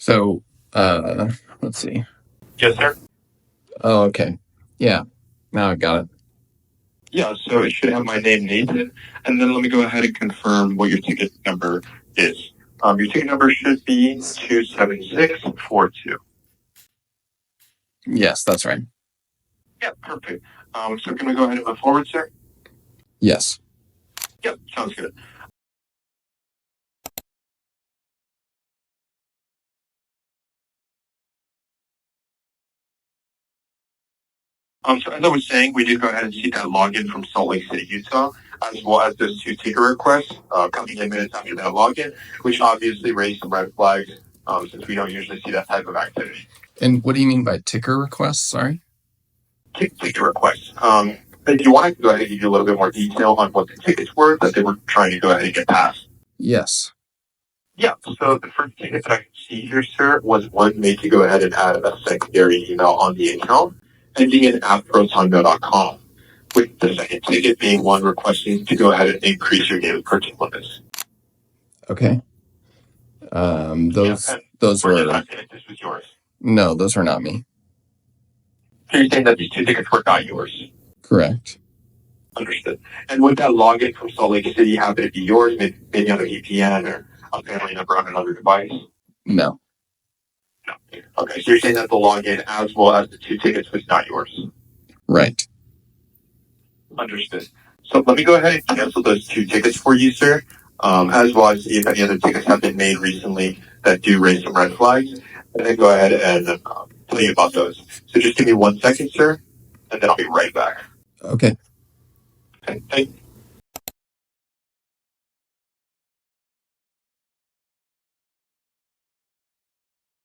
So, let's see. Yes, sir. Oh, okay. Yeah, now I got it. Yeah, so it should have my name, Nathan, and then let me go ahead and confirm what your ticket number is. Your ticket number should be 27642. Yes, that's right. Yeah, perfect. So can we go ahead and move forward, sir? Yes. Yep, sounds good. So as I was saying, we did go ahead and see that login from Salt Lake City, Utah, as well as those two ticket requests coming in minutes after that login, which obviously raised some red flags since we don't usually see that type of activity. And what do you mean by ticker requests? Sorry. Ticket requests. If you want, I can go ahead and give you a little bit more detail on what the tickets were that they were trying to go ahead and get passed. Yes. Yeah, so the first ticket that I can see here, sir, was one made to go ahead and add a secondary email on the account, ending in @protonmail.com, with the second ticket being one requesting to go ahead and increase your daily purchase limits. Okay. Those We're were just asking if this was yours. no, those were not me. So you're saying that these two tickets were not yours? Correct. Understood. And would that login from Salt Lake City happen to be yours, maybe on a VPN or a family number on another device? No. No. Okay, so you're saying that the login as well as the two tickets was not yours? Right. Understood. So let me go ahead and cancel those two tickets for you, sir, as well as see if any other tickets have been made recently that do raise some red flags, and then go ahead and tell you about those. So just give me 1 second, sir, and then I'll be right back. Okay. Okay, thank you.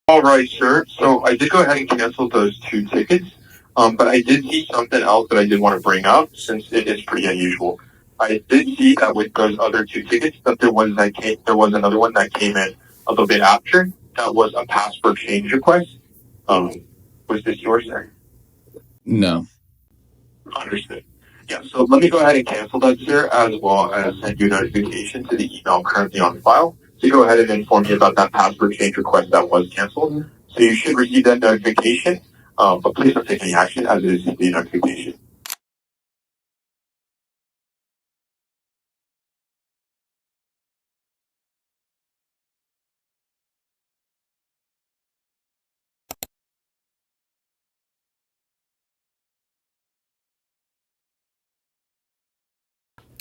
All right, sir. So I did go ahead and cancel those two tickets, but I did see something else that I did want to bring up since it is pretty unusual. I did see that with those other two tickets that there was another one that came in a little bit after that was a password change request. Was this yours, sir? No. Understood. Yeah, so let me go ahead and cancel that, sir, as well as send you a notification to the email currently on file to go ahead and inform you about that password change request that was canceled. So you should receive that notification, but please don't take any action as it is simply a notification.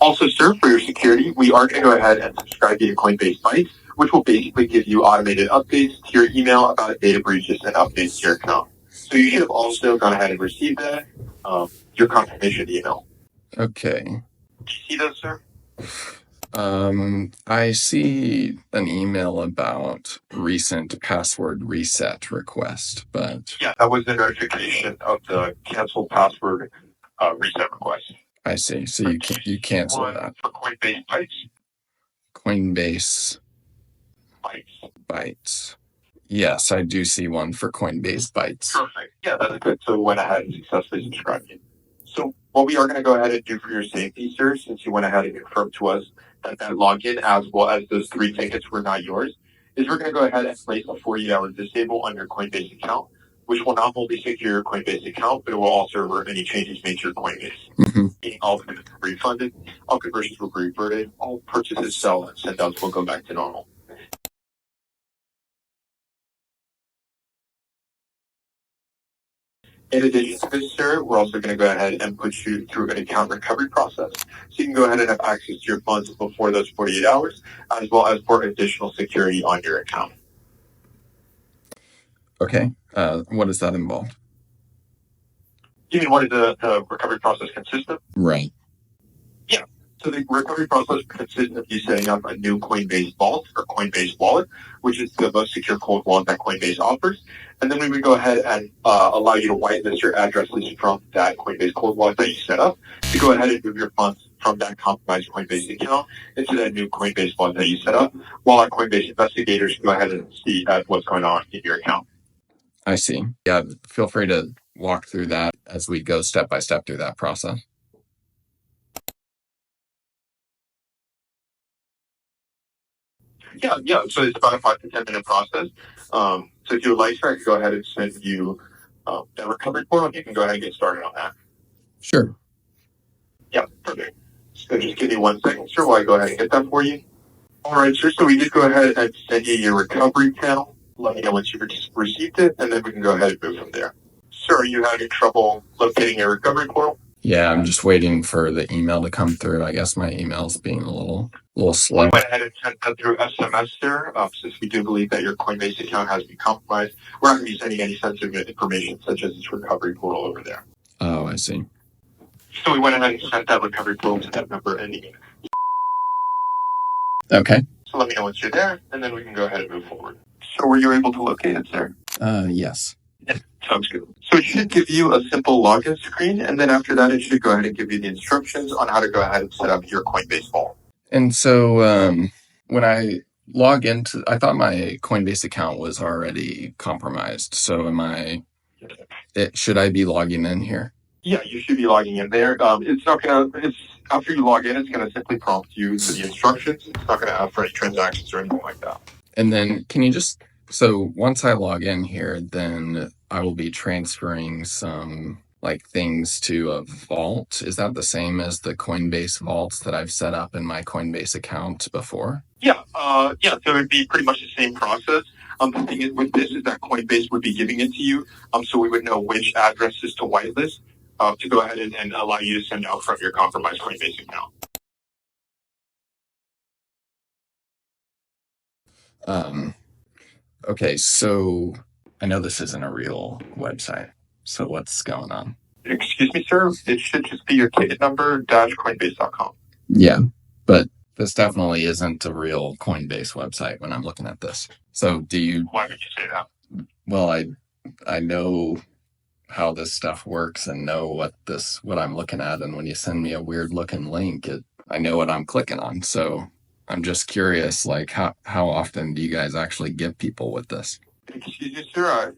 Also, sir, for your security, we are going to go ahead and subscribe to Coinbase Bytes, which will basically give you automated updates to your email about data breaches and updates to your account. So you should have also gone ahead and received that, your confirmation email. Okay. Do you see those, sir? I see an email about recent password reset request, but Yeah, that was the notification of the canceled password reset request. I see. So you cancel that. For Coinbase Bytes. Coinbase Bytes. Yes, I do see one for Coinbase Bytes. Perfect. Yeah, that's good. So we went ahead and successfully subscribed you. So what we are going to go ahead and do for your safety, sir, since you went ahead and confirmed to us that login as well as those three tickets were not yours, is we're going to go ahead and place a 48-hour disable on your Coinbase account, which will not only secure your Coinbase account, but it will also revert any changes made to your Coinbase. Mm-hmm. Meaning all payments will be refunded, all conversions will be reverted, all purchases, sell, and send outs will go back to normal. In addition to this, sir, we're also going to go ahead and put you through an account recovery process. So you can go ahead and have access to your funds before those 48 hours, as well as for additional security on your account. Okay. What does that involve? You mean what does the recovery process consist of? Right. Yeah. So the recovery process consists of you setting up a new Coinbase vault or Coinbase wallet, which is the most secure cold wallet that Coinbase offers. And then we would go ahead and allow you to whitelist your address list from that Coinbase cold wallet that you set up to go ahead and move your funds from that compromised Coinbase account into that new Coinbase wallet that you set up, while our Coinbase investigators go ahead and see what's going on in your account. I see. Yeah, feel free to walk through that as we go step by step through that process. Yeah. So it's about a 5 to 10 minute process. So if you would like, sir, I can go ahead and send you that recovery portal. You can go ahead and get started on that. Sure. Yeah, perfect. So just give me 1 second, sir, while I go ahead and get that for you. All right, sir. So we just go ahead and send you your recovery panel. Let me know once you've received it, and then we can go ahead and move from there. Sir, are you having trouble locating your recovery portal? Yeah, I'm just waiting for the email to come through. I guess my email's being a little slow. We went ahead and sent that through SMS, sir, since we do believe that your Coinbase account has been compromised. We're not going to be sending any sensitive information such as this recovery portal over there. Oh, I see. So we went ahead and sent that recovery portal to that number ending in. Okay. So let me know once you're there, and then we can go ahead and move forward. So were you able to locate it, sir? Yes. Sounds good. So it should give you a simple login screen, and then after that, it should go ahead and give you the instructions on how to go ahead and set up your Coinbase vault. And so when I log into, I thought my Coinbase account was already compromised. So should I be logging in here? Yeah, you should be logging in there. It's not gonna. It's after you log in, it's gonna simply prompt you to the instructions. It's not gonna ask for any transactions or anything like that. And then can you so once I log in here, then I will be transferring some like things to a vault. Is that the same as the Coinbase vaults that I've set up in my Coinbase account before? Yeah. So it would be pretty much the same process. The thing is with this is that Coinbase would be giving it to you. So we would know which addresses to whitelist to go ahead and allow you to send out from your compromised Coinbase account. Okay, so I know this isn't a real website. So what's going on? Excuse me, sir. It should just be your ticket number -coinbase.com. Yeah, but this definitely isn't a real Coinbase website when I'm looking at this. So Why would you say that? Well, I know how this stuff works and know what I'm looking at, and when you send me a weird looking link, I know what I'm clicking on. So I'm just curious, like how often do you guys actually give people with this? Excuse me, sir.